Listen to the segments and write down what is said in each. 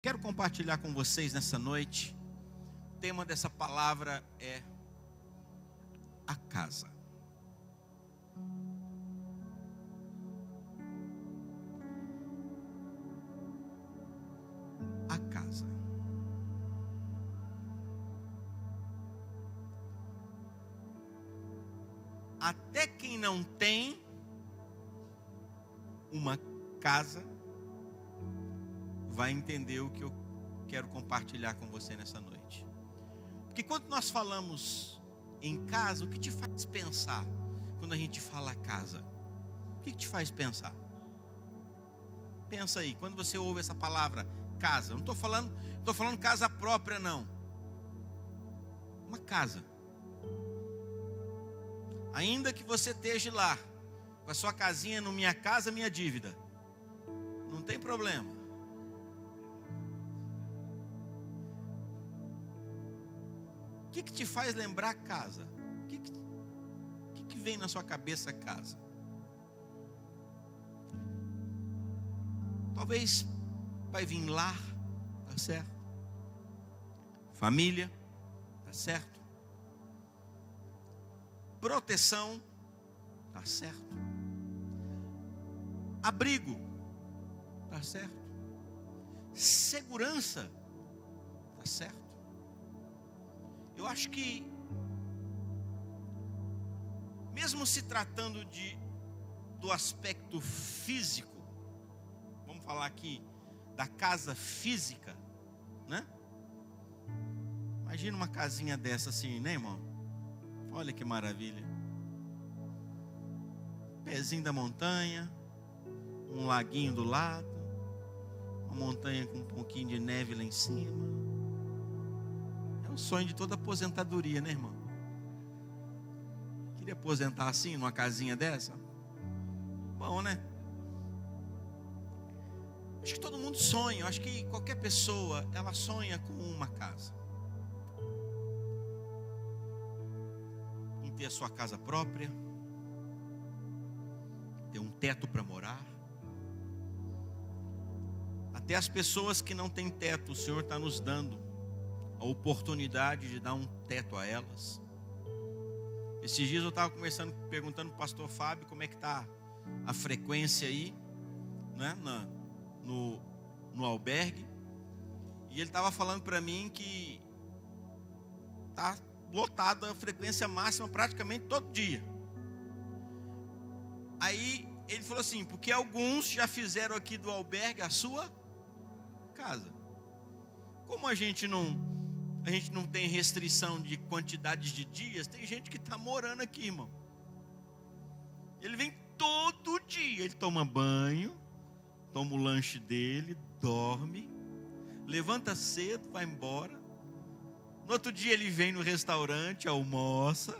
Quero compartilhar com vocês nessa noite. O tema dessa palavra é a casa. A casa. Até quem não tem uma casa vai entender o que eu quero compartilhar com você nessa noite. Porque quando nós falamos em casa, o que te faz pensar quando a gente fala casa? O que te faz pensar? Pensa aí, quando você ouve essa palavra casa, não estou falando casa própria não. Uma casa. Ainda que você esteja lá, com a sua casinha no Minha Casa Minha Dívida, não tem problema. O que te faz lembrar casa? O que vem na sua cabeça casa? Talvez vai vir lar, tá certo? Família, tá certo? Proteção, tá certo? Abrigo, tá certo? Segurança, tá certo? Eu acho que, mesmo se tratando do aspecto físico, vamos falar aqui da casa física, né? Imagina uma casinha dessa assim, né, irmão? Olha que maravilha. Pezinho da montanha, um laguinho do lado, uma montanha com um pouquinho de neve lá em cima. É o sonho de toda aposentadoria, né, irmão? Queria aposentar assim, numa casinha dessa? Bom, né? Acho que todo mundo sonha. Acho que qualquer pessoa, ela sonha com uma casa. Em ter a sua casa própria, ter um teto para morar. Até as pessoas que não têm teto, o Senhor está nos dando a oportunidade de dar um teto a elas. Esses dias eu estava perguntando para o pastor Fábio como é que está a frequência aí, né, no albergue. E ele estava falando para mim que está lotado a frequência máxima praticamente todo dia. Aí ele falou assim, porque alguns já fizeram aqui do albergue a sua casa. Como a gente não tem restrição de quantidades de dias, tem gente que está morando aqui, irmão. Ele vem todo dia, ele toma banho, toma o lanche dele, dorme, levanta cedo, vai embora. No outro dia ele vem no restaurante, almoça,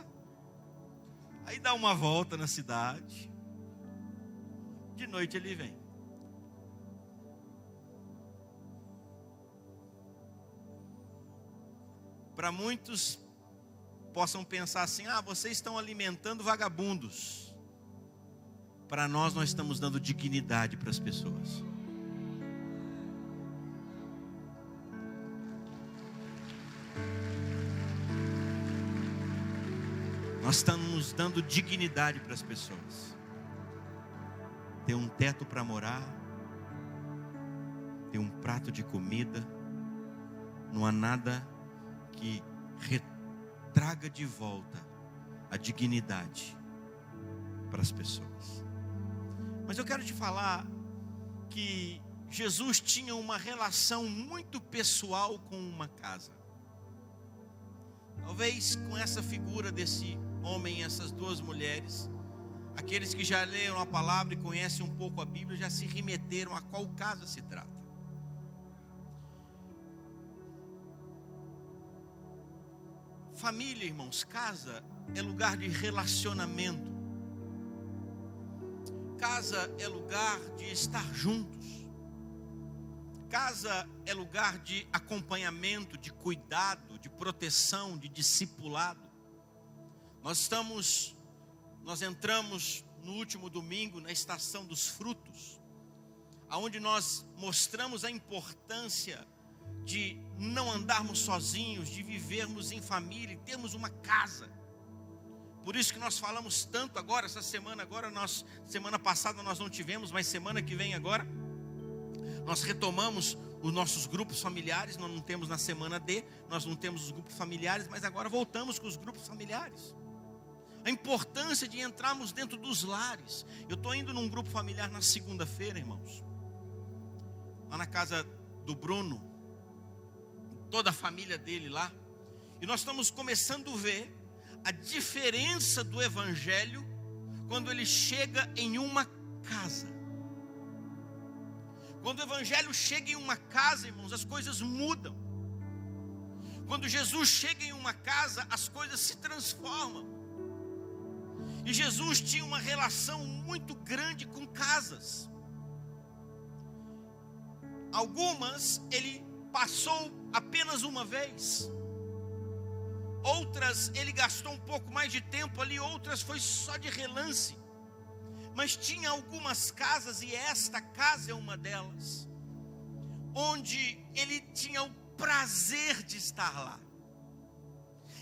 aí dá uma volta na cidade. De noite ele vem. Para muitos possam pensar assim, vocês estão alimentando vagabundos. Para nós estamos dando dignidade para as pessoas. Nós estamos dando dignidade para as pessoas. Ter um teto para morar, ter um prato de comida, não há nada que retraga de volta a dignidade para as pessoas. Mas eu quero te falar que Jesus tinha uma relação muito pessoal com uma casa. Talvez com essa figura desse homem e essas duas mulheres, aqueles que já leram a palavra e conhecem um pouco a Bíblia já se remeteram a qual casa se trata. Família, irmãos, casa é lugar de relacionamento. Casa é lugar de estar juntos. Casa é lugar de acompanhamento, de cuidado, de proteção, de discipulado. Nós entramos no último domingo na estação dos frutos, onde nós mostramos a importância de não andarmos sozinhos, de vivermos em família, termos uma casa. Por isso que nós falamos tanto agora, essa semana agora, semana passada nós não tivemos, mas semana que vem agora, nós retomamos os nossos grupos familiares. Nós não temos na semana D, nós não temos os grupos familiares, mas agora voltamos com os grupos familiares. A importância de entrarmos dentro dos lares. Eu estou indo num grupo familiar na segunda-feira, irmãos, lá na casa do Bruno, toda a família dele lá, e nós estamos começando a ver a diferença do evangelho quando ele chega em uma casa. Quando o evangelho chega em uma casa, irmãos, as coisas mudam. Quando Jesus chega em uma casa, as coisas se transformam. E Jesus tinha uma relação muito grande com casas. Algumas ele passou apenas uma vez. Outras ele gastou um pouco mais de tempo ali, outras foi só de relance. Mas tinha algumas casas, e esta casa é uma delas, onde ele tinha o prazer de estar lá.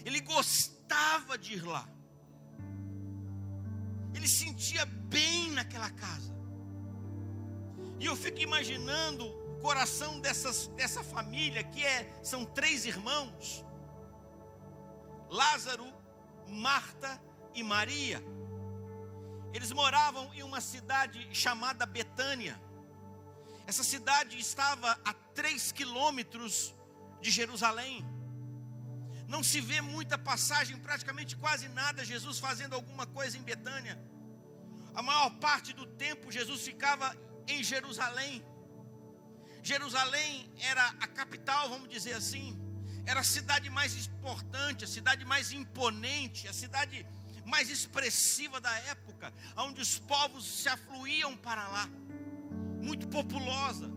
Ele gostava de ir lá. Ele sentia bem naquela casa. E eu fico imaginando o coração dessa família, que são 3 irmãos: Lázaro, Marta e Maria. Eles moravam em uma cidade chamada Betânia. Essa cidade estava a 3 quilômetros de Jerusalém. Não se vê muita passagem, praticamente quase nada, Jesus fazendo alguma coisa em Betânia. A maior parte do tempo Jesus ficava em Jerusalém. Jerusalém era a capital, vamos dizer assim. Era a cidade mais importante, a cidade mais imponente, a cidade mais expressiva da época, onde os povos se afluíam para lá. Muito populosa,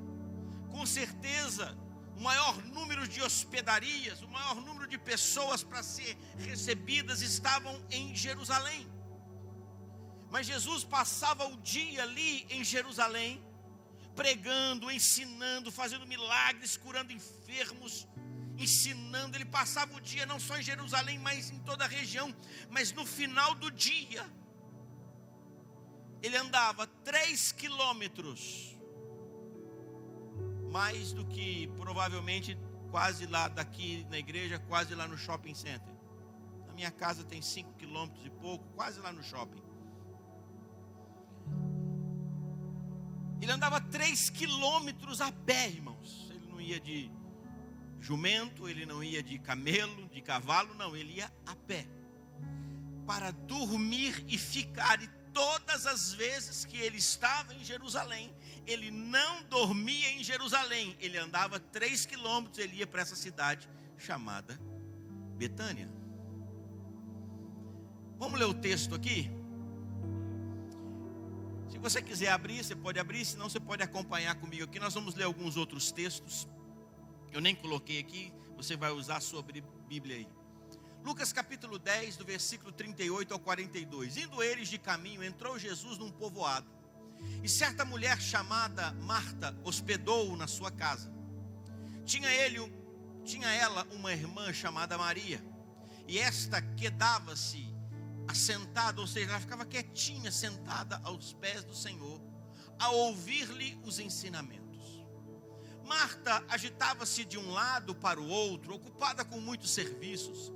com certeza o maior número de hospedarias, o maior número de pessoas para ser recebidas estavam em Jerusalém. Mas Jesus passava o dia ali em Jerusalém, pregando, ensinando, fazendo milagres, curando enfermos, ensinando. Ele passava o dia não só em Jerusalém, mas em toda a região. Mas no final do dia, ele andava 3 quilômetros, mais do que provavelmente quase lá daqui na igreja, quase lá no shopping center. A minha casa tem 5 quilômetros e pouco, quase lá no shopping. Ele andava 3 quilômetros a pé, irmãos. Ele não ia de jumento, ele não ia de camelo, de cavalo, não, ele ia a pé, para dormir e ficar. E todas as vezes que ele estava em Jerusalém, ele não dormia em Jerusalém, ele andava 3 quilômetros, ele ia para essa cidade chamada Betânia. Vamos ler o texto aqui? Se você quiser abrir, você pode abrir, senão você pode acompanhar comigo aqui. Nós vamos ler alguns outros textos. Eu nem coloquei aqui, você vai usar a sua Bíblia aí. Lucas capítulo 10, do versículo 38 ao 42. Indo eles de caminho, entrou Jesus num povoado, e certa mulher chamada Marta hospedou-o na sua casa. Tinha ela uma irmã chamada Maria, e esta quedava-se assentada, ou seja, ela ficava quietinha, sentada aos pés do Senhor, a ouvir-lhe os ensinamentos. Marta agitava-se de um lado para o outro, ocupada com muitos serviços.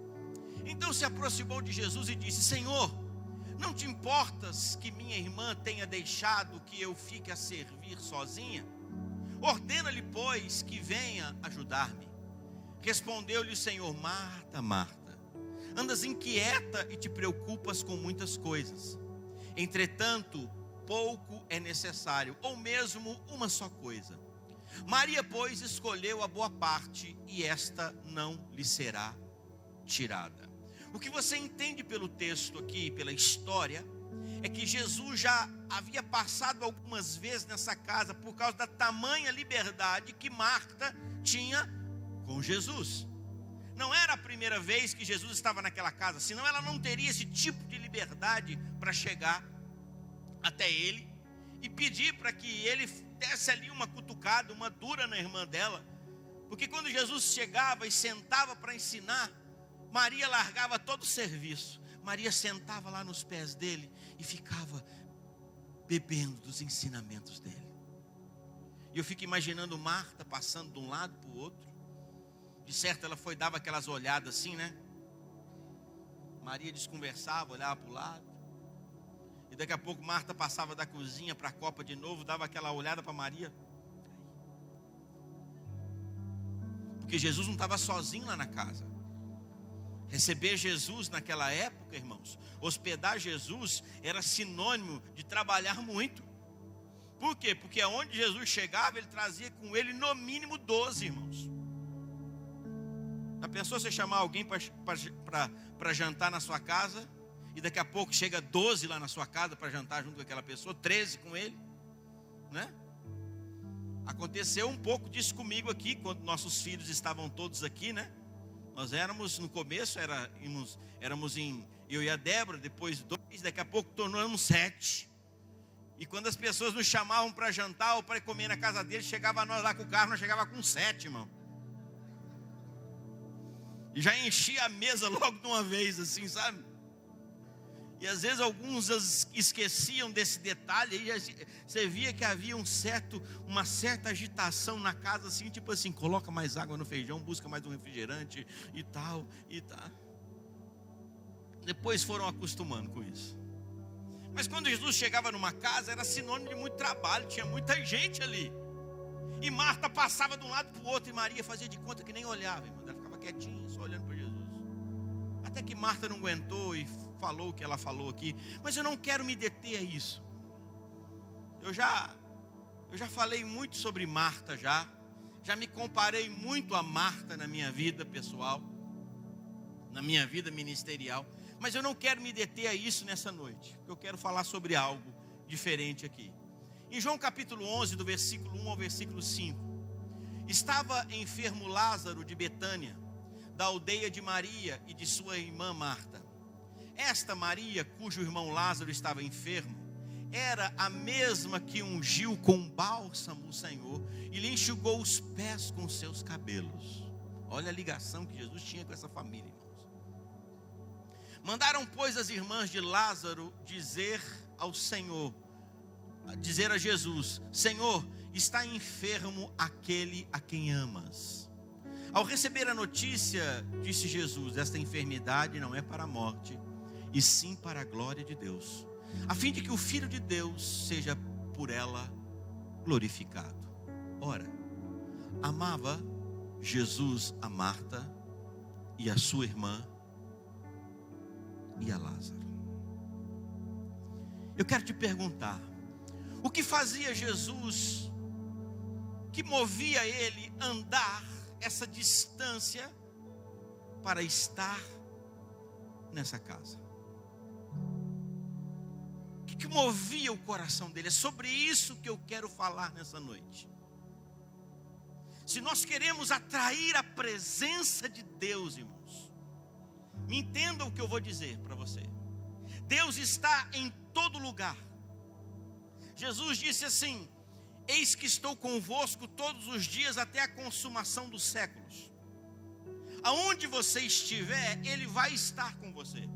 Então se aproximou de Jesus e disse: Senhor, não te importas que minha irmã tenha deixado que eu fique a servir sozinha? Ordena-lhe, pois, que venha ajudar-me. Respondeu-lhe o Senhor: Marta, Marta, andas inquieta e te preocupas com muitas coisas. Entretanto, pouco é necessário, ou mesmo uma só coisa. Maria, pois, escolheu a boa parte, e esta não lhe será tirada. O que você entende pelo texto aqui, pela história, é que Jesus já havia passado algumas vezes nessa casa por causa da tamanha liberdade que Marta tinha com Jesus. Não era a primeira vez que Jesus estava naquela casa, senão ela não teria esse tipo de liberdade para chegar até ele e pedir para que ele desse ali uma cutucada, uma dura na irmã dela, Porque quando Jesus chegava e sentava para ensinar, Maria largava todo o serviço. Maria sentava lá nos pés dele e ficava bebendo dos ensinamentos dele. E eu fico imaginando Marta passando de um lado para o outro. De certo ela dava aquelas olhadas assim, né? Maria desconversava, olhava para o lado. E daqui a pouco Marta passava da cozinha para a copa de novo, dava aquela olhada para Maria. Porque Jesus não estava sozinho lá na casa. Receber Jesus naquela época, irmãos, hospedar Jesus era sinônimo de trabalhar muito. Por quê? Porque aonde Jesus chegava, ele trazia com ele no mínimo 12 irmãos. Já pensou você chamar alguém para jantar na sua casa, e daqui a pouco chega 12 lá na sua casa para jantar junto com aquela pessoa, 13 com ele, né? Aconteceu um pouco disso comigo aqui, quando nossos filhos estavam todos aqui, né? Nós éramos, no começo, éramos eu e a Débora, depois 2, daqui a pouco tornamos 7. E quando as pessoas nos chamavam para jantar ou para comer na casa deles, chegava nós lá com o carro, nós chegava com 7, irmão. E já enchia a mesa logo de uma vez, assim, sabe? E às vezes alguns esqueciam desse detalhe, e você via que havia uma certa agitação na casa, assim, tipo assim, coloca mais água no feijão, busca mais um refrigerante e tal, e tá. Depois foram acostumando com isso. Mas quando Jesus chegava numa casa, era sinônimo de muito trabalho, tinha muita gente ali. E Marta passava de um lado para o outro, e Maria fazia de conta que nem olhava, irmão. Ela ficava quietinha, só olhando para Jesus. Até que Marta não aguentou e falou o que ela falou aqui. Mas eu não quero me deter a isso. Eu já falei muito sobre Marta já me comparei muito a Marta na minha vida pessoal, na minha vida ministerial. Mas eu não quero me deter a isso nessa noite, porque eu quero falar sobre algo diferente aqui. Em João capítulo 11, do versículo 1 ao versículo 5, estava enfermo Lázaro de Betânia, da aldeia de Maria e de sua irmã Marta. Esta Maria, cujo irmão Lázaro estava enfermo, era a mesma que ungiu com bálsamo o Senhor e lhe enxugou os pés com seus cabelos. Olha a ligação que Jesus tinha com essa família, irmãos. Mandaram, pois, as irmãs de Lázaro dizer a Jesus: Senhor, está enfermo aquele a quem amas. Ao receber a notícia, disse Jesus: esta enfermidade não é para a morte, e sim para a glória de Deus, a fim de que o Filho de Deus seja por ela glorificado. Ora, amava Jesus a Marta e a sua irmã e a Lázaro. Eu quero te perguntar, o que fazia Jesus, que movia ele andar essa distância para estar nessa casa? O que movia o coração dele? É sobre isso que eu quero falar nessa noite. Se nós queremos atrair a presença de Deus, irmãos, me entenda o que eu vou dizer para você. Deus está em todo lugar. Jesus disse assim: eis que estou convosco todos os dias até a consumação dos séculos. Aonde você estiver, Ele vai estar com você.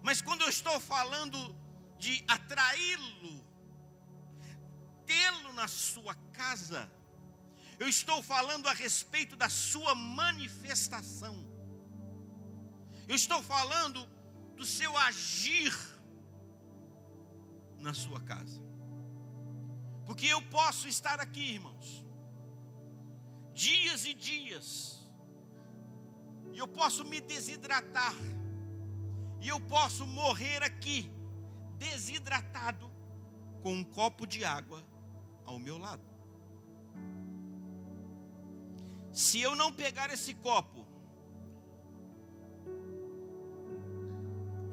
Mas quando eu estou falando de atraí-lo, tê-lo na sua casa, eu estou falando a respeito da sua manifestação. Eu estou falando do seu agir na sua casa. Porque eu posso estar aqui, irmãos, dias e dias, e eu posso me desidratar, e eu posso morrer aqui, desidratado, com um copo de água ao meu lado. Se eu não pegar esse copo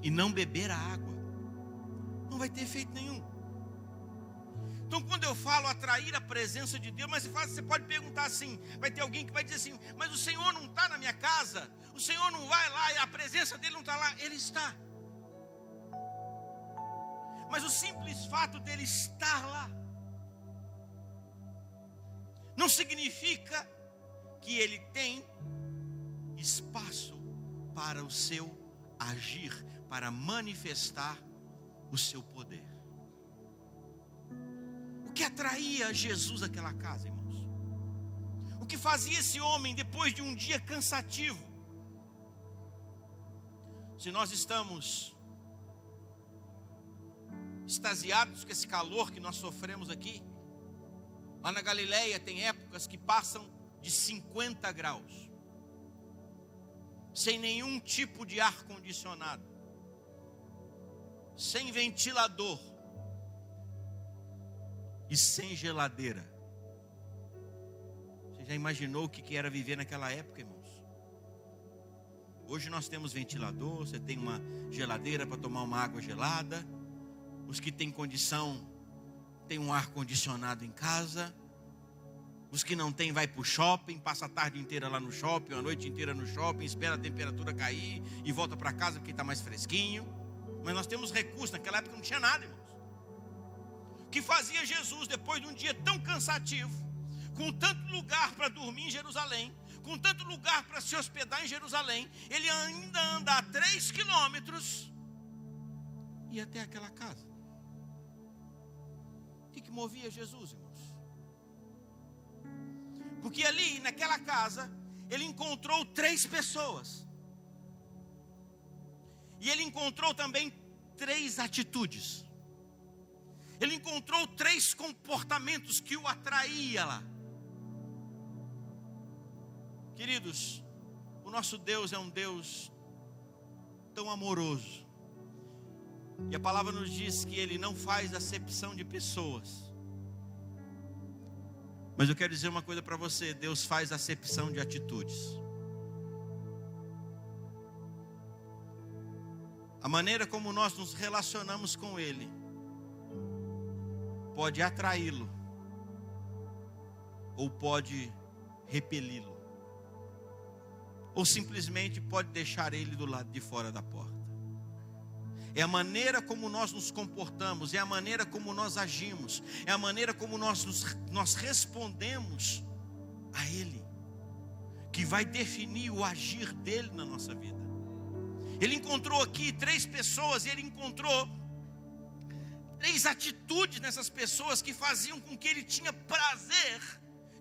e não beber a água, não vai ter efeito nenhum. Então, quando eu falo atrair a presença de Deus, mas você pode perguntar assim, vai ter alguém que vai dizer assim: mas o Senhor não está na minha casa, o Senhor não vai lá, e a presença dele não está lá. Ele está. Mas o simples fato dele estar lá não significa que ele tem espaço para o seu agir, para manifestar o seu poder. O que atraía Jesus àquela casa, irmãos? O que fazia esse homem depois de um dia cansativo? Se nós estamos extasiados com esse calor que nós sofremos aqui, lá na Galileia tem épocas que passam de 50 graus, sem nenhum tipo de ar condicionado, sem ventilador e sem geladeira. Você já imaginou o que era viver naquela época, irmãos? Hoje nós temos ventilador, você tem uma geladeira para tomar uma água gelada. Os que têm condição têm um ar condicionado em casa. Os que não têm vai para o shopping, passa a tarde inteira lá no shopping, a noite inteira no shopping, espera a temperatura cair e volta para casa porque está mais fresquinho. Mas nós temos recursos, naquela época não tinha nada, irmãos. O que fazia Jesus depois de um dia tão cansativo, com tanto lugar para dormir em Jerusalém, com tanto lugar para se hospedar em Jerusalém, ele ainda anda a 3 quilômetros e até aquela casa. O que movia Jesus, irmãos? Porque ali, naquela casa, ele encontrou 3 pessoas. E ele encontrou também 3 atitudes. Ele encontrou 3 comportamentos que o atraía lá. Queridos, o nosso Deus é um Deus tão amoroso. E a palavra nos diz que Ele não faz acepção de pessoas. Mas eu quero dizer uma coisa para você: Deus faz acepção de atitudes. A maneira como nós nos relacionamos com Ele pode atraí-lo ou pode repeli-lo, ou simplesmente pode deixar Ele do lado de fora da porta. É a maneira como nós nos comportamos, é a maneira como nós agimos, é a maneira como nós respondemos a Ele, que vai definir o agir dEle na nossa vida. Ele encontrou aqui 3 pessoas, e ele encontrou 3 atitudes nessas pessoas que faziam com que ele tinha prazer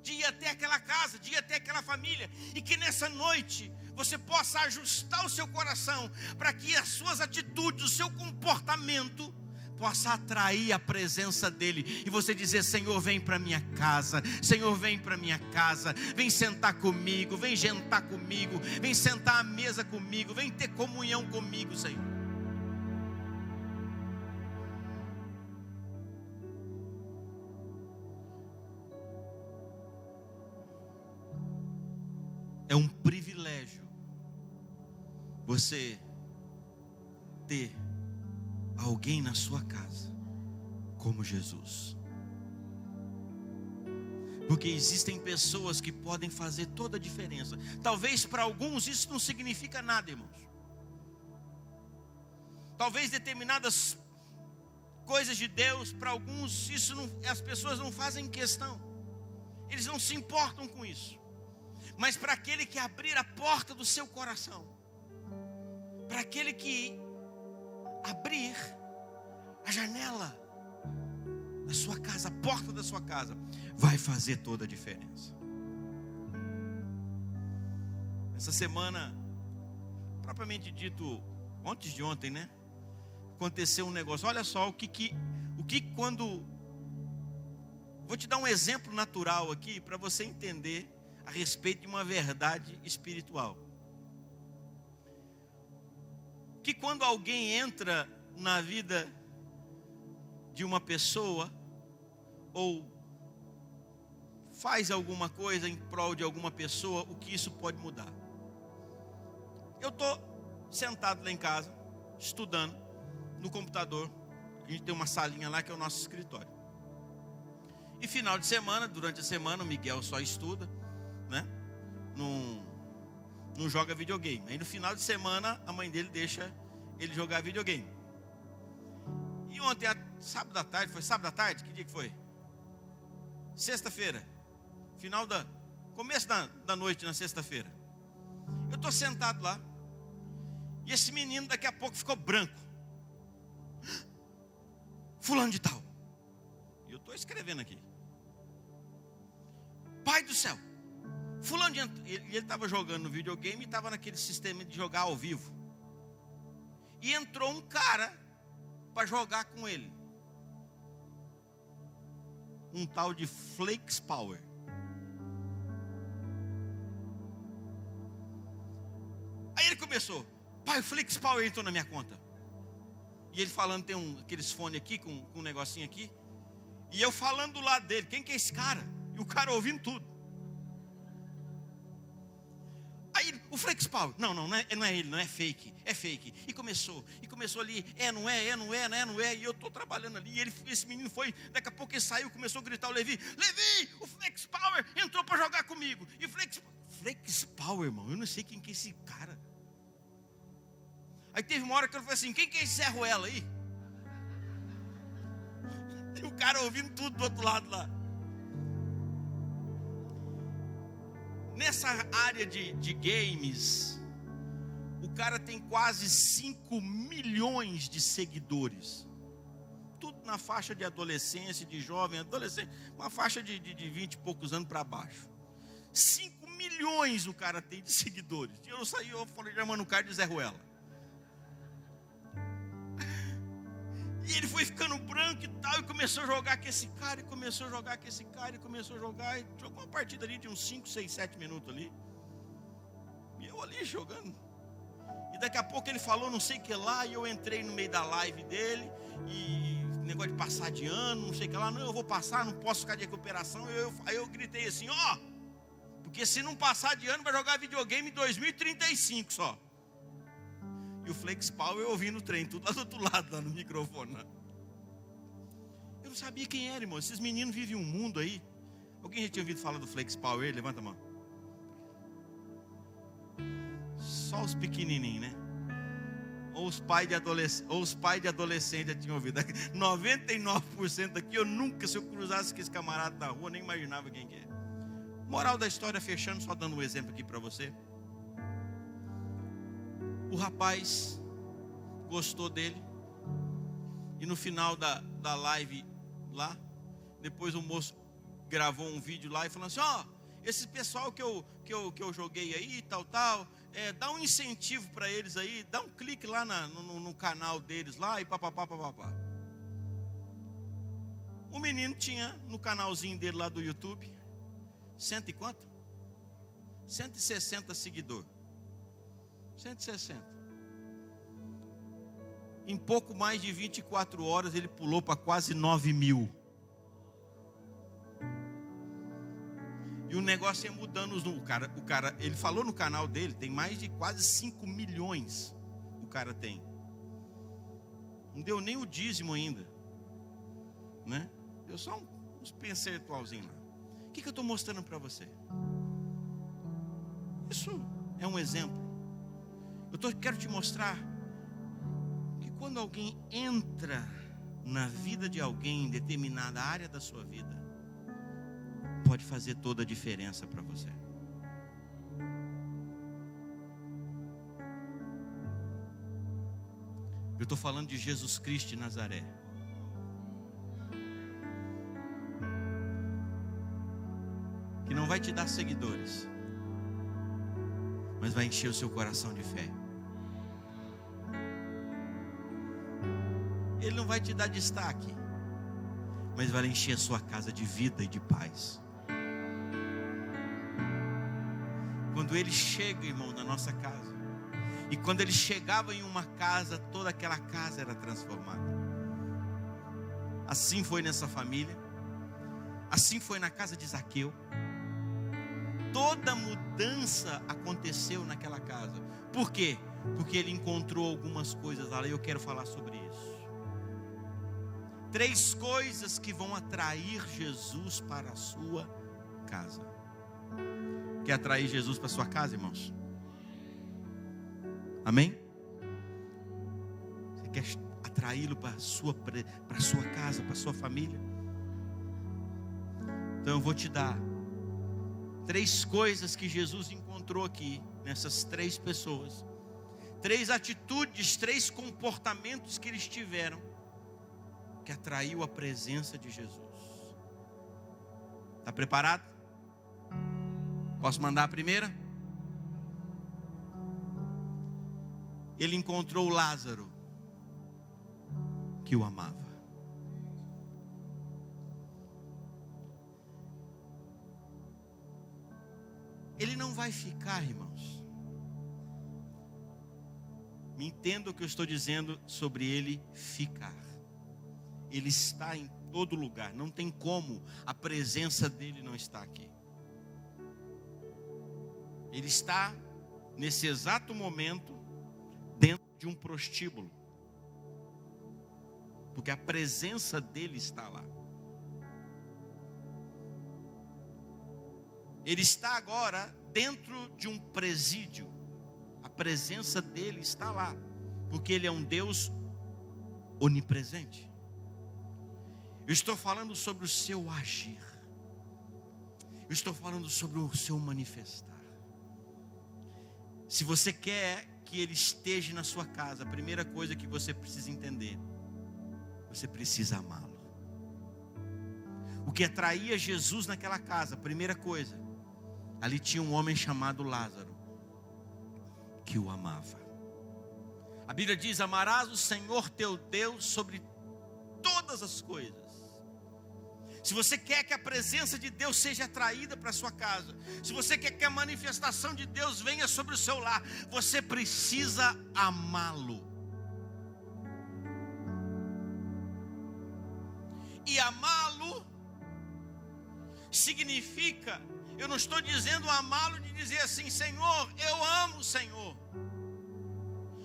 de ir até aquela casa, de ir até aquela família, e que nessa noite você possa ajustar o seu coração para que as suas atitudes, o seu comportamento possa atrair a presença dEle, e você dizer: Senhor, vem para minha casa, Senhor, vem para minha casa, vem sentar comigo, vem jantar comigo, vem sentar à mesa comigo, vem ter comunhão comigo, Senhor. É um privilégio você ter alguém na sua casa como Jesus. Porque existem pessoas que podem fazer toda a diferença. Talvez para alguns isso não significa nada, irmãos. Talvez determinadas coisas de Deus, para alguns isso não, as pessoas não fazem questão. Eles não se importam com isso. Mas para aquele que abrir a porta do seu coração, para aquele que abrir a janela da sua casa, a porta da sua casa, vai fazer toda a diferença. Essa semana, propriamente dito, antes de ontem, né? Aconteceu um negócio. Olha só o que quando... Vou te dar um exemplo natural aqui para você entender a respeito de uma verdade espiritual. Que quando alguém entra na vida de uma pessoa, ou faz alguma coisa em prol de alguma pessoa, o que isso pode mudar? Eu estou sentado lá em casa, estudando no computador. A gente tem uma salinha lá que é o nosso escritório. E final de semana, durante a semana, o Miguel só estuda, né? Não joga videogame. Aí no final de semana a mãe dele deixa ele jogar videogame. E ontem, sábado à tarde, foi sábado à tarde? Que dia que foi? Sexta-feira, final Começo da noite, na sexta-feira. Eu estou sentado lá. E esse menino daqui a pouco ficou branco. Fulano de tal. E eu estou escrevendo aqui. Pai do céu. Fulano de... Ele estava jogando no videogame e estava naquele sistema de jogar ao vivo. E entrou um cara para jogar com ele. Um tal de Flex Power. Aí ele começou. Pai, o Flex Power entrou na minha conta. E ele falando, tem aqueles fones aqui, com um negocinho aqui. E eu falando do lado dele, quem que é esse cara? E o cara ouvindo tudo. Aí, o Flex Power, não é ele, não é fake, é fake. E começou ali, não é. E eu estou trabalhando ali, e esse menino foi, daqui a pouco ele saiu, começou a gritar o Levi, o Flex Power entrou para jogar comigo. E Flex Power, irmão, eu não sei quem que é esse cara. Aí teve uma hora que eu falei assim, quem que é esse Zé Ruela aí? E o cara ouvindo tudo do outro lado lá. Nessa área de games, o cara tem quase 5 milhões de seguidores. Tudo na faixa de adolescência, de jovem, adolescente, uma faixa de 20 e poucos anos para baixo. 5 milhões o cara tem de seguidores. E eu saí, eu falei, chamando o cara de Zé Ruela. E ele foi ficando branco e tal, e começou a jogar com esse cara, e começou a jogar, e jogou uma partida ali de uns 5, 6, 7 minutos ali. E eu ali jogando. E daqui a pouco ele falou não sei o que lá, e eu entrei no meio da live dele, e negócio de passar de ano, não sei o que lá, não, eu vou passar, não posso ficar de recuperação. Aí eu gritei assim, porque se não passar de ano, vai jogar videogame em 2035 só. E o Flex Power eu ouvindo o trem, tudo lá do outro lado, lá no microfone. Né? Eu não sabia quem era, irmão. Esses meninos vivem um mundo aí. Alguém já tinha ouvido falar do Flex Power aí? Levanta a mão. Só os pequenininhos, né? Ou os pais de adolescente já tinham ouvido. 99% aqui, se eu cruzasse com esse camarada na rua, nem imaginava quem que é. Moral da história, fechando, só dando um exemplo aqui para você. O rapaz gostou dele. E no final da live lá, depois o moço gravou um vídeo lá e falou assim, esse pessoal que eu joguei aí, tal, dá um incentivo para eles aí, dá um clique lá no canal deles lá e papapá. O menino tinha no canalzinho dele lá do YouTube, 100 e quanto? 160 seguidores. 160. Em pouco mais de 24 horas ele pulou para quase 9 mil. E o negócio ia mudando. O cara, ele falou no canal dele, tem mais de quase 5 milhões. O cara tem. Não deu nem o dízimo ainda. Né? Deu só uns percentualzinhos lá. O que eu estou mostrando para você? Isso é um exemplo. Quero te mostrar que quando alguém entra na vida de alguém em determinada área da sua vida, pode fazer toda a diferença para você. Eu estou falando de Jesus Cristo de Nazaré. Que não vai te dar seguidores, mas vai encher o seu coração de fé. Ele não vai te dar destaque, mas vai encher a sua casa de vida e de paz. Quando ele chega, irmão, na nossa casa, e quando ele chegava em uma casa, toda aquela casa era transformada. Assim foi nessa família, assim foi na casa de Zaqueu. Toda mudança aconteceu naquela casa. Por quê? Porque ele encontrou algumas coisas lá, e eu quero falar sobre isso. 3 coisas que vão atrair Jesus para a sua casa. Quer atrair Jesus para a sua casa, irmãos? Amém? Você quer atraí-lo para a sua casa, para a sua família? Então eu vou te dar 3 coisas que Jesus encontrou aqui, nessas 3 pessoas. 3 atitudes, 3 comportamentos que eles tiveram, que atraiu a presença de Jesus. Está preparado? Posso mandar a primeira? Ele encontrou Lázaro, que o amava. Ele não vai ficar, irmãos. Me entenda o que eu estou dizendo sobre ele ficar. Ele está em todo lugar. Não tem como a presença dele não estar aqui. Ele está, nesse exato momento, dentro de um prostíbulo. Porque a presença dele está lá. Ele está agora dentro de um presídio. A presença dele está lá. Porque ele é um Deus onipresente. Eu estou falando sobre o seu agir. Eu estou falando sobre o seu manifestar. Se você quer que ele esteja na sua casa, a primeira coisa que você precisa entender, você precisa amá-lo. O que atraía Jesus naquela casa, a primeira coisa, ali tinha um homem chamado Lázaro, que o amava. A Bíblia diz: amarás o Senhor teu Deus sobre todas as coisas. Se você quer que a presença de Deus seja atraída para a sua casa, se você quer que a manifestação de Deus venha sobre o seu lar, você precisa amá-lo. E amá-lo significa, eu não estou dizendo amá-lo de dizer assim: Senhor, eu amo o Senhor.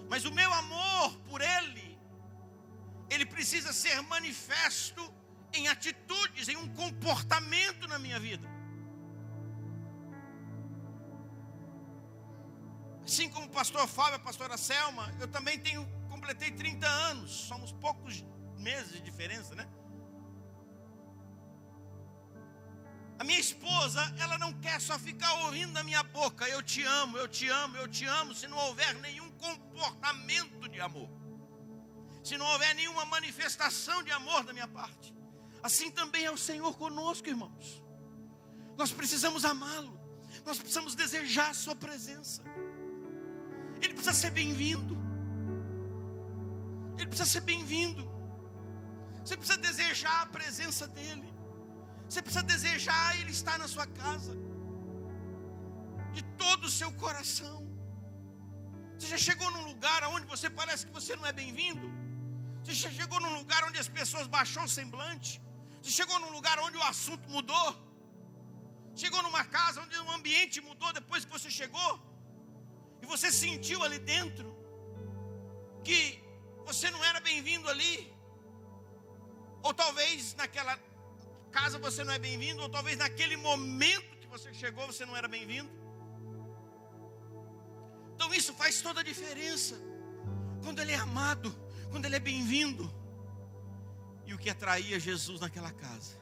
Mas o meu amor por ele precisa ser manifesto em atitudes, em um comportamento na minha vida. Assim como o pastor Fábio, a pastora Selma, eu também completei 30 anos, somos poucos meses de diferença, né? A minha esposa, ela não quer só ficar ouvindo da minha boca: eu te amo, eu te amo, eu te amo, se não houver nenhum comportamento de amor, se não houver nenhuma manifestação de amor da minha parte. Assim também é o Senhor conosco, irmãos. Nós precisamos amá-lo, nós precisamos desejar a sua presença. Ele precisa ser bem-vindo. Ele precisa ser bem-vindo. Você precisa desejar a presença dele. Você precisa desejar ele estar na sua casa, de todo o seu coração. Você já chegou num lugar onde você parece que você não é bem-vindo? Você já chegou num lugar onde as pessoas baixou o semblante? Você chegou num lugar onde o assunto mudou? Chegou numa casa onde o ambiente mudou depois que você chegou? E você sentiu ali dentro que você não era bem-vindo ali? Ou talvez naquela casa você não é bem-vindo, ou talvez naquele momento que você chegou você não era bem-vindo. Então isso faz toda a diferença. Quando ele é amado, quando ele é bem-vindo. E o que atraía Jesus naquela casa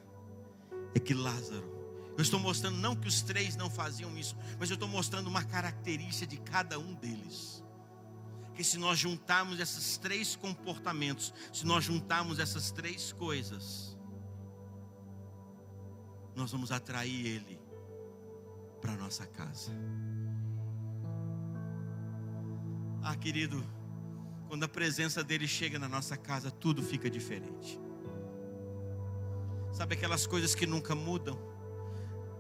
é que Lázaro, eu estou mostrando não que os 3 não faziam isso, mas eu estou mostrando uma característica de cada um deles. Que se nós juntarmos esses 3 comportamentos, se nós juntarmos essas 3 coisas, nós vamos atrair ele para a nossa casa. Ah, querido, quando a presença dele chega na nossa casa, tudo fica diferente. Sabe aquelas coisas que nunca mudam?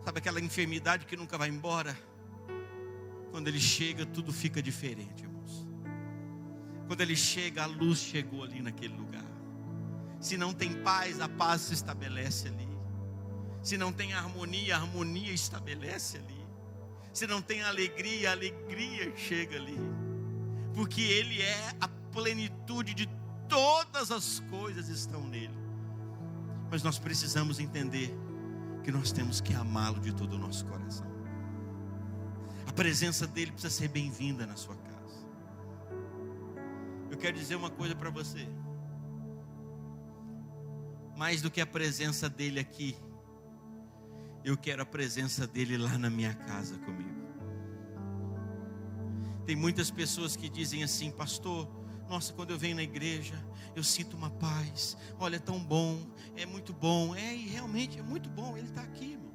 Sabe aquela enfermidade que nunca vai embora? Quando ele chega, tudo fica diferente, irmãos. Quando ele chega, a luz chegou ali naquele lugar. Se não tem paz, a paz se estabelece ali. Se não tem harmonia, a harmonia estabelece ali. Se não tem alegria, a alegria chega ali. Porque ele é a plenitude de todas as coisas estão nele. Mas nós precisamos entender que nós temos que amá-lo de todo o nosso coração. A presença dele precisa ser bem-vinda na sua casa. Eu quero dizer uma coisa para você. Mais do que a presença dele aqui, Eu quero a presença dele lá na minha casa comigo. Tem muitas pessoas que dizem assim: pastor, nossa, quando eu venho na igreja, eu sinto uma paz. Olha, é tão bom, é muito bom. E realmente é muito bom, ele está aqui, irmãos.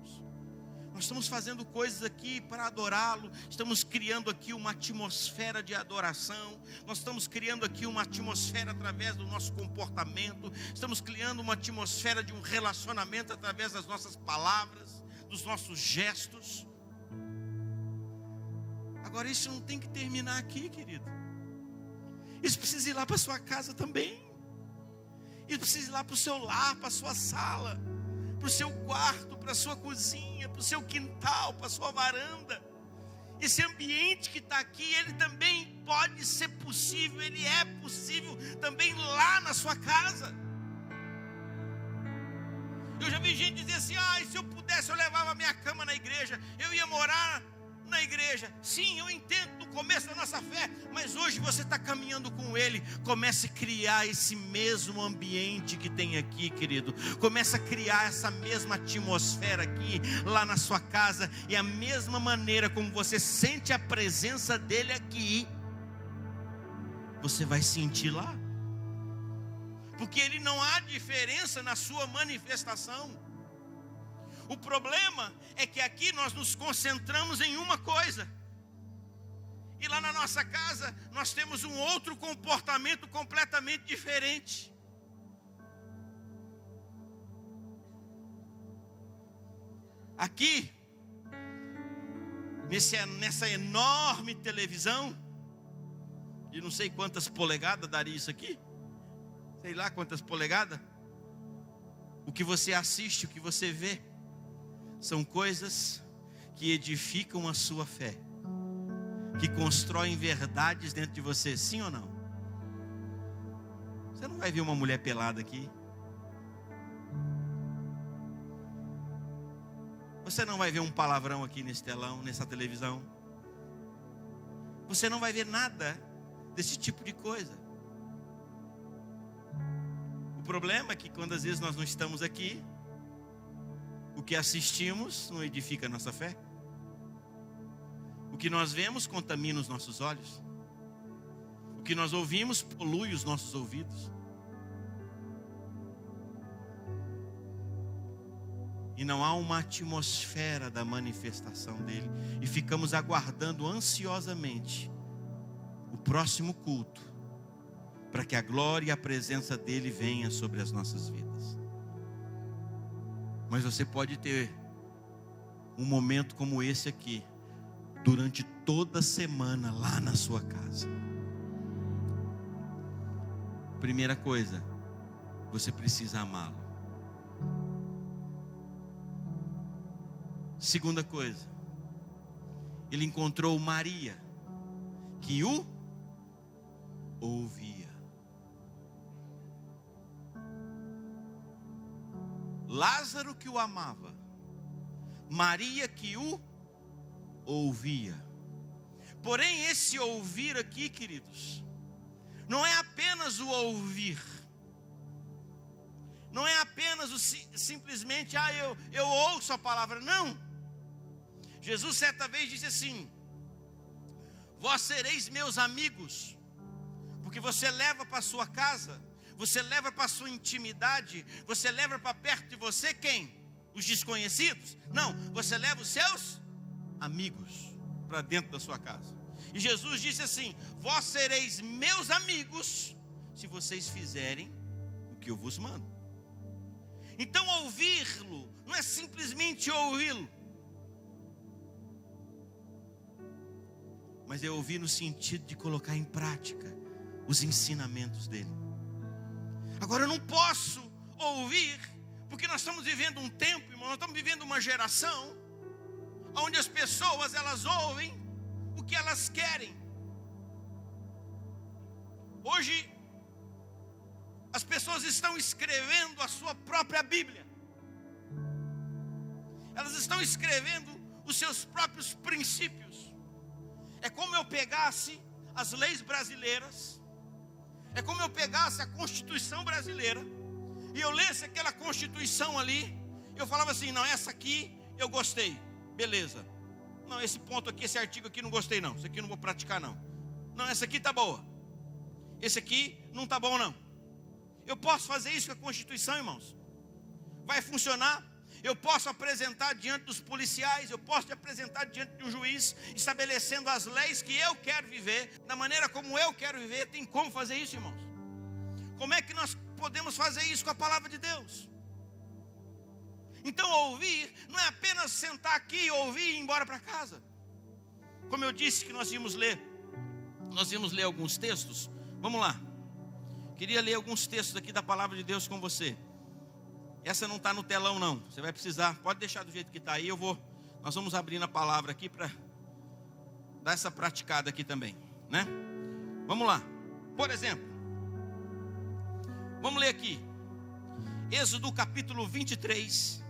Nós estamos fazendo coisas aqui para adorá-lo. Estamos criando aqui uma atmosfera de adoração. Nós estamos criando aqui uma atmosfera através do nosso comportamento. Estamos criando uma atmosfera de um relacionamento através das nossas palavras, dos nossos gestos. Agora isso não tem que terminar aqui, querido. Isso precisa ir lá para sua casa também. Isso precisa ir lá para o seu lar, para a sua sala, para o seu quarto, para a sua cozinha, para o seu quintal, para a sua varanda. Esse ambiente que está aqui, ele também pode ser possível, ele é possível também lá na sua casa. Eu já vi gente dizer assim: se eu pudesse eu levava a minha cama na igreja, eu ia morar na igreja. Sim, eu entendo no começo da nossa fé, mas hoje você está caminhando com ele. Comece a criar esse mesmo ambiente que tem aqui, querido. Comece a criar essa mesma atmosfera aqui, lá na sua casa. E a mesma maneira como você sente a presença dele aqui, você vai sentir lá. Porque ele não há diferença na sua manifestação. O problema é que aqui nós nos concentramos em uma coisa. E lá na nossa casa nós temos um outro comportamento completamente diferente. Aqui, nessa enorme televisão, de não sei quantas polegadas daria isso aqui. Sei lá quantas polegadas. O que você assiste, o que você vê, são coisas que edificam a sua fé, que constroem verdades dentro de você, sim ou não? Você não vai ver uma mulher pelada aqui. Você não vai ver um palavrão aqui nesse telão, nessa televisão. Você não vai ver nada desse tipo de coisa. O problema é que quando às vezes nós não estamos aqui, o que assistimos não edifica a nossa fé. O que nós vemos contamina os nossos olhos. O que nós ouvimos polui os nossos ouvidos. E não há uma atmosfera da manifestação dele. E ficamos aguardando ansiosamente o próximo culto, para que a glória e a presença dele venha sobre as nossas vidas. Mas você pode ter um momento como esse aqui, durante toda a semana, lá na sua casa. Primeira coisa, você precisa amá-lo. Segunda coisa, ele encontrou Maria, que o ouvia. Lázaro que o amava, Maria que o ouvia. Porém, esse ouvir aqui, queridos, não é apenas o ouvir. Não é apenas simplesmente, eu ouço a palavra. Não. Jesus certa vez disse assim: vós sereis meus amigos, porque você leva para a sua casa, você leva para a sua intimidade, você leva para perto de você quem? Os desconhecidos? Não, você leva os seus amigos para dentro da sua casa. E Jesus disse assim: vós sereis meus amigos se vocês fizerem o que eu vos mando. Então ouvi-lo não é simplesmente ouvi-lo, mas é ouvir no sentido de colocar em prática os ensinamentos dele. Agora eu não posso ouvir, porque nós estamos vivendo um tempo, irmão, nós estamos vivendo uma geração onde as pessoas, elas ouvem o que elas querem. Hoje as pessoas estão escrevendo a sua própria Bíblia. Elas estão escrevendo os seus próprios princípios. É como eu pegasse as leis brasileiras, é como eu pegasse a Constituição brasileira e eu lesse aquela Constituição ali, eu falava assim: não, essa aqui eu gostei, beleza. Não, esse ponto aqui, esse artigo aqui não gostei não. Esse aqui não vou praticar não. Não, essa aqui está boa. Esse aqui não está bom não. Eu posso fazer isso com a Constituição, irmãos? Vai funcionar? Eu posso apresentar diante dos policiais, eu posso apresentar diante de um juiz, estabelecendo as leis que eu quero viver, da maneira como eu quero viver. Tem como fazer isso, irmãos? Como é que nós podemos fazer isso com a palavra de Deus? Então ouvir não é apenas sentar aqui, ouvir e ir embora para casa. Como eu disse que nós íamos ler alguns textos. Vamos lá. Queria ler alguns textos aqui da palavra de Deus com você. Essa não está no telão não. Você vai precisar, pode deixar do jeito que está aí. Nós vamos abrir na palavra aqui para dar essa praticada aqui também, né? Vamos lá. Por exemplo, vamos ler aqui. Êxodo capítulo 23,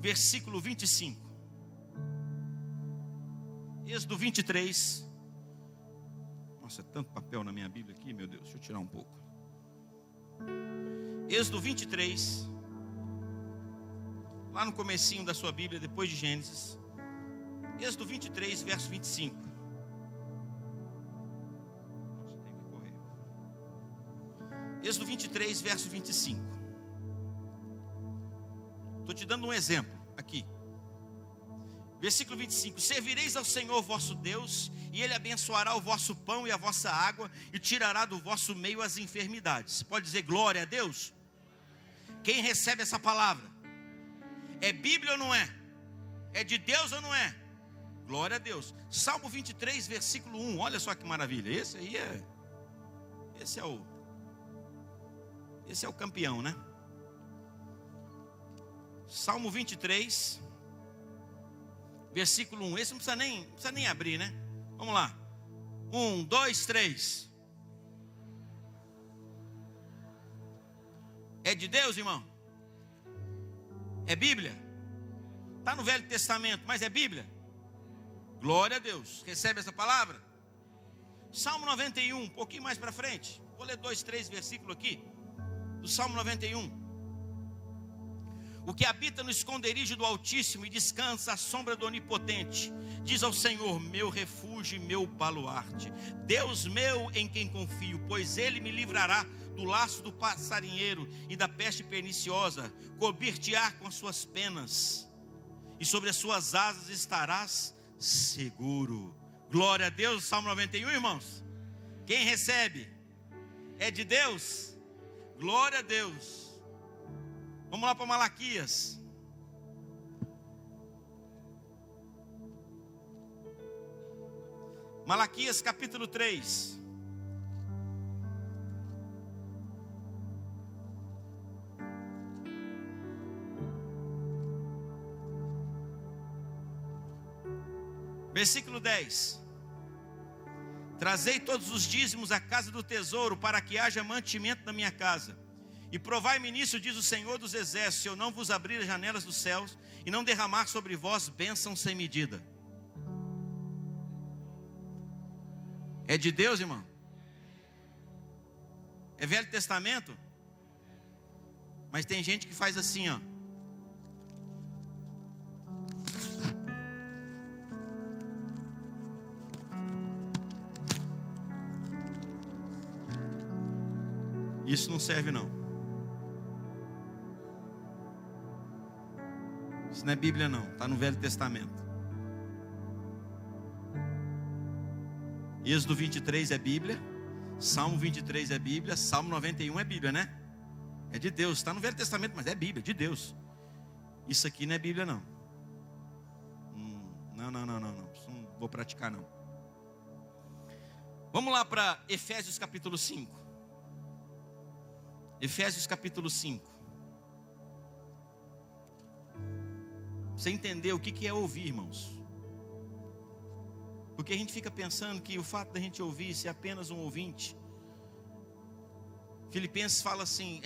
versículo 25. Êxodo 23. Nossa, é tanto papel na minha Bíblia aqui, meu Deus. Deixa eu tirar um pouco. Êxodo 23. Lá no comecinho da sua Bíblia, depois de Gênesis. Êxodo 23, verso 25. Nossa, tem que correr. Êxodo 23, verso 25. Estou te dando um exemplo aqui. Versículo 25: servireis ao Senhor vosso Deus, e Ele abençoará o vosso pão e a vossa água, e tirará do vosso meio as enfermidades. Pode dizer glória a Deus? Quem recebe essa palavra? É Bíblia ou não é? É de Deus ou não é? Glória a Deus. Salmo 23, versículo 1. Olha só que maravilha. Esse é o campeão, né? Salmo 23, versículo 1. Esse não precisa nem abrir, né? Vamos lá. 1, 2, 3. É de Deus, irmão? É Bíblia? Está no Velho Testamento, mas é Bíblia? Glória a Deus. Recebe essa palavra? Salmo 91, um pouquinho mais para frente. Vou ler 2, 3 versículos aqui do Salmo 91. O que habita no esconderijo do Altíssimo e descansa à sombra do Onipotente, diz ao Senhor, meu refúgio e meu baluarte, Deus meu em quem confio, pois Ele me livrará do laço do passarinheiro e da peste perniciosa, cobrir-te-á com as suas penas, e sobre as suas asas estarás seguro. Glória a Deus. Salmo 91, irmãos. Quem recebe? É de Deus? Glória a Deus. Vamos lá para Malaquias. Malaquias capítulo 3. Versículo 10. Trazei todos os dízimos à casa do tesouro, para que haja mantimento na minha casa. E provai-me nisso, diz o Senhor dos Exércitos, se eu não vos abrir as janelas dos céus, e não derramar sobre vós bênção sem medida. É de Deus, irmão? É Velho Testamento? Mas tem gente que faz assim, ó. Isso não serve não. Isso não é Bíblia não, está no Velho Testamento. Êxodo 23 é Bíblia, Salmo 23 é Bíblia, Salmo 91 é Bíblia, né? É de Deus, está no Velho Testamento, mas é Bíblia, de Deus. Isso aqui não é Bíblia não. Não, isso não vou praticar não. Vamos lá para Efésios capítulo 5. Efésios capítulo 5. Você entender o que é ouvir, irmãos. Porque a gente fica pensando que o fato da gente ouvir ser apenas um ouvinte. Filipenses fala assim,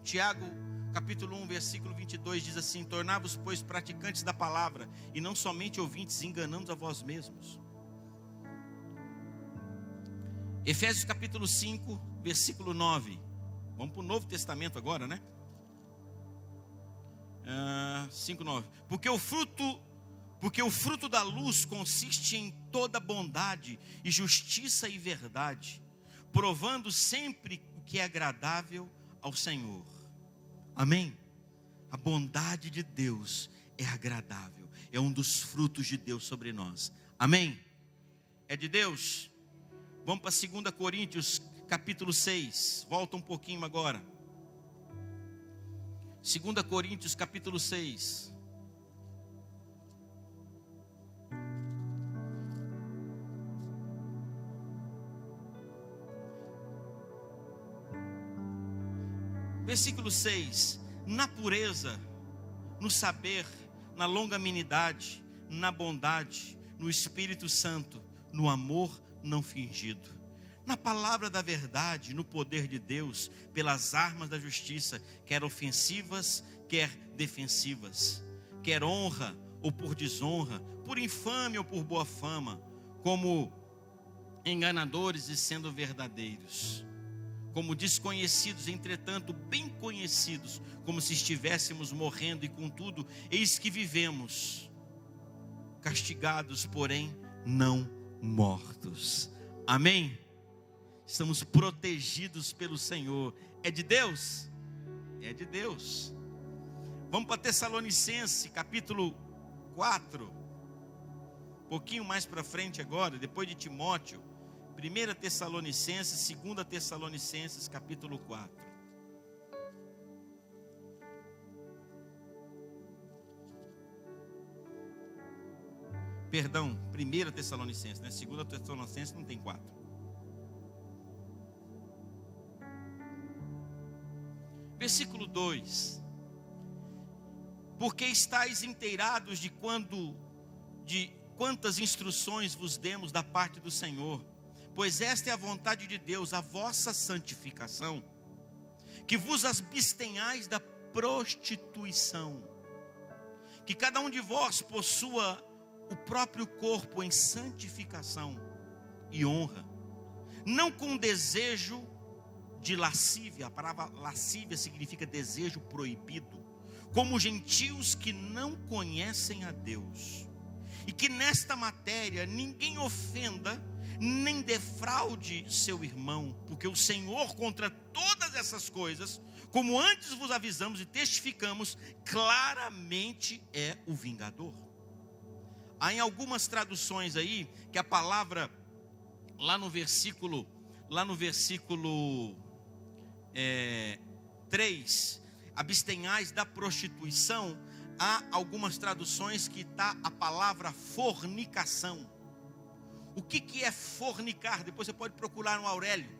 Tiago capítulo 1, versículo 22 diz assim: tornai-vos, pois, praticantes da palavra, e não somente ouvintes, enganando a vós mesmos. Efésios capítulo 5, versículo 9. Vamos para o Novo Testamento agora, né? 5:9. Porque o fruto da luz consiste em toda bondade e justiça e verdade, provando sempre o que é agradável ao Senhor. Amém? A bondade de Deus é agradável, é um dos frutos de Deus sobre nós. Amém? É de Deus? Vamos para 2 Coríntios capítulo 6, volta um pouquinho agora. 2 Coríntios capítulo 6. Versículo 6. Na pureza, no saber, na longanimidade, na bondade, no Espírito Santo, no amor não fingido, na palavra da verdade, no poder de Deus, pelas armas da justiça, quer ofensivas, quer defensivas, quer honra ou por desonra, por infâmia ou por boa fama, como enganadores e sendo verdadeiros, como desconhecidos, entretanto bem conhecidos, como se estivéssemos morrendo, e contudo, eis que vivemos, castigados, porém não mortos. Amém? Estamos protegidos pelo Senhor. É de Deus? É de Deus. Vamos para Tessalonicenses, capítulo 4. Um pouquinho mais para frente agora, depois de Timóteo. 1 Tessalonicenses, 2 Tessalonicenses, capítulo 4. Perdão, 1 Tessalonicenses, né? 2 Tessalonicenses não tem 4. Versículo 2. Porque estáis inteirados de quantas instruções vos demos da parte do Senhor, pois esta é a vontade de Deus, a vossa santificação, que vos abstenhais da prostituição, que cada um de vós possua o próprio corpo em santificação e honra, não com desejo de lascívia. A palavra lascívia significa desejo proibido, como gentios que não conhecem a Deus, e que nesta matéria ninguém ofenda nem defraude seu irmão, porque o Senhor contra todas essas coisas, como antes vos avisamos e testificamos, claramente é o vingador. Há em algumas traduções aí que a palavra lá no versículo 3, abstenhais da prostituição. Há algumas traduções que está a palavra fornicação. O que é fornicar? Depois você pode procurar no Aurélio.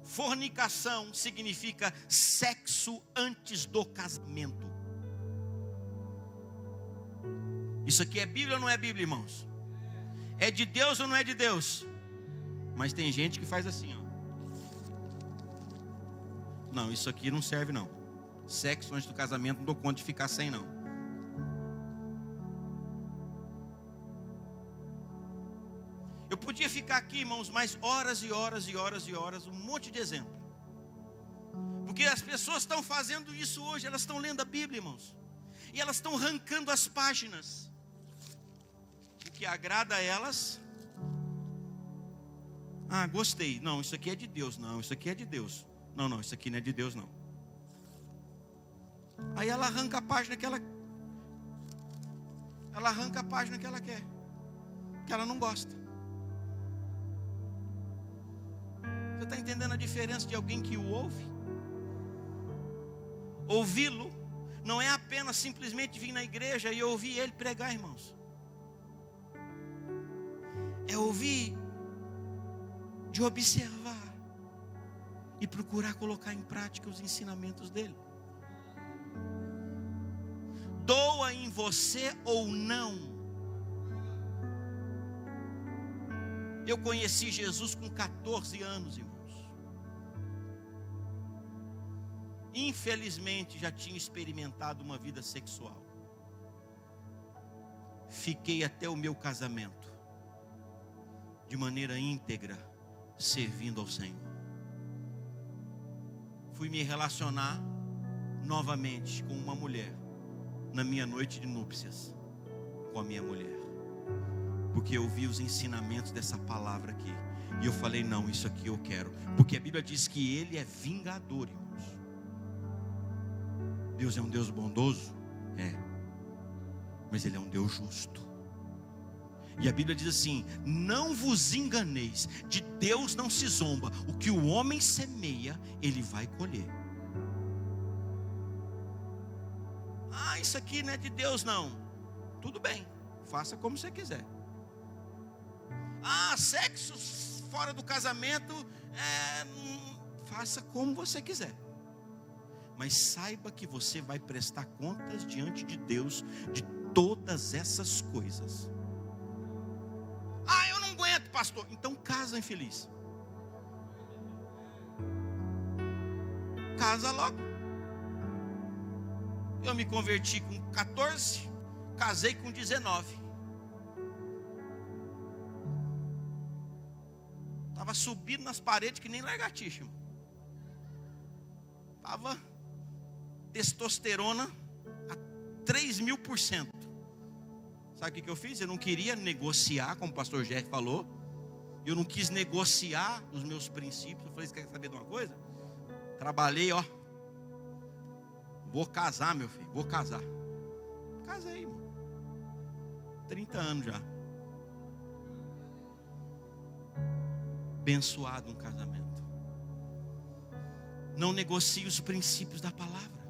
Fornicação significa sexo antes do casamento. Isso aqui é Bíblia ou não é Bíblia, irmãos? É de Deus ou não é de Deus? Mas tem gente que faz assim, ó. Não, isso aqui não serve não. Sexo antes do casamento não dou conta de ficar sem não. Eu podia ficar aqui, irmãos, mais horas e horas e horas e horas, um monte de exemplo. Porque as pessoas estão fazendo isso hoje, elas estão lendo a Bíblia, irmãos. E elas estão arrancando as páginas. O que agrada a elas. Ah, gostei. Não, isso aqui é de Deus. Não, isso aqui é de Deus. Não, isso aqui não é de Deus, não. Aí ela arranca a página que ela arranca a página que ela quer, que ela não gosta. Você está entendendo a diferença de alguém que o ouve? Ouvi-lo não é apenas simplesmente vir na igreja e ouvir ele pregar, irmãos. É ouvir, de observar e procurar colocar em prática os ensinamentos dele. Doa em você ou não. Eu conheci Jesus com 14 anos, irmãos. Infelizmente já tinha experimentado uma vida sexual. Fiquei até o meu casamento de maneira íntegra, servindo ao Senhor. Fui me relacionar novamente com uma mulher na minha noite de núpcias com a minha mulher, porque eu vi os ensinamentos dessa palavra aqui e eu falei: não, isso aqui eu quero, porque a Bíblia diz que Ele é vingador, irmãos. Deus é um Deus bondoso, mas Ele é um Deus justo. E a Bíblia diz assim: não vos enganeis, de Deus não se zomba, o que o homem semeia, ele vai colher. Isso aqui não é de Deus não. Tudo bem, faça como você quiser. Sexo fora do casamento, faça como você quiser. Mas saiba que você vai prestar contas diante de Deus de todas essas coisas. Eu não aguento, pastor. Então casa, infeliz. Casa logo. Eu me converti com 14, casei com 19. Estava subindo nas paredes que nem lagartixa, irmão. Estava testosterona a 3.000%. Sabe o que eu fiz? Eu não queria negociar, como o pastor Jeff falou. Eu não quis negociar os meus princípios. Eu falei: você quer saber de uma coisa? Trabalhei, vou casar, meu filho, vou casar. Casei, irmão. 30 anos já. Abençoado um casamento. Não negocie os princípios da palavra.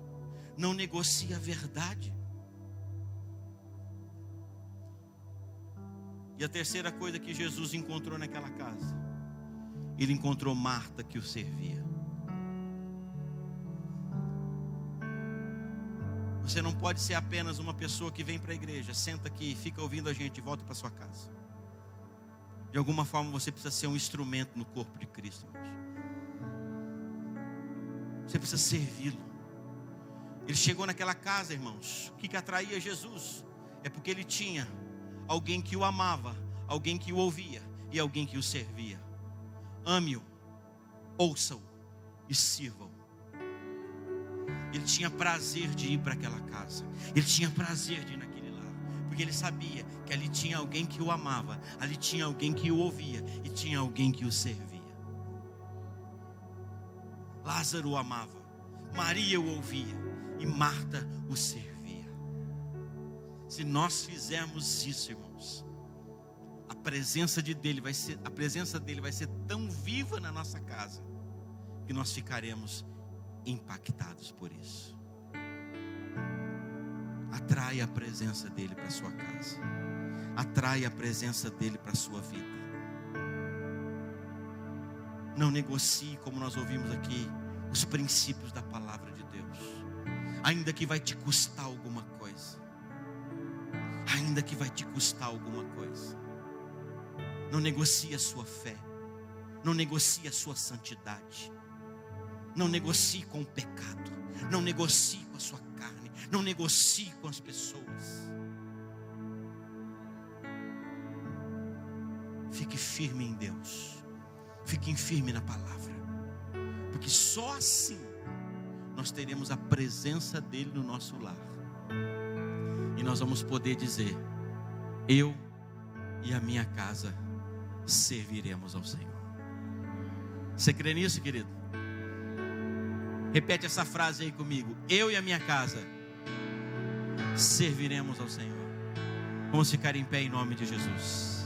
Não negocie a verdade. E a terceira coisa que Jesus encontrou naquela casa, Ele encontrou Marta que o servia. Você não pode ser apenas uma pessoa que vem para a igreja, senta aqui, fica ouvindo a gente e volta para sua casa. De alguma forma você precisa ser um instrumento no corpo de Cristo, irmãos. Você precisa servi-lo. Ele chegou naquela casa, irmãos. O que atraía Jesus? É porque ele tinha alguém que o amava, alguém que o ouvia e alguém que o servia. Ame-o, ouça-o e sirva-o. Ele tinha prazer de ir para aquela casa. Ele tinha prazer de ir naquele lar, porque ele sabia que ali tinha alguém que o amava, ali tinha alguém que o ouvia e tinha alguém que o servia. Lázaro o amava, Maria o ouvia e Marta o servia. Se nós fizermos isso, irmãos, a presença dele vai ser tão viva na nossa casa que nós ficaremos impactados por isso. Atraia a presença dele para a sua casa. Atraia a presença dele para a sua vida. Não negocie, como nós ouvimos aqui, os princípios da palavra de Deus, ainda que vai te custar alguma coisa. Ainda que vai te custar alguma coisa. Não negocie a sua fé. Não negocie a sua santidade. Não negocie com o pecado. Não negocie com a sua carne. Não negocie com as pessoas. Fique firme em Deus. Fique firme na palavra. Porque só assim nós teremos a presença dele no nosso lar. E nós vamos poder dizer: eu e a minha casa serviremos ao Senhor. Você crê nisso, querido? Repete essa frase aí comigo: eu e a minha casa serviremos ao Senhor. Vamos ficar em pé em nome de Jesus.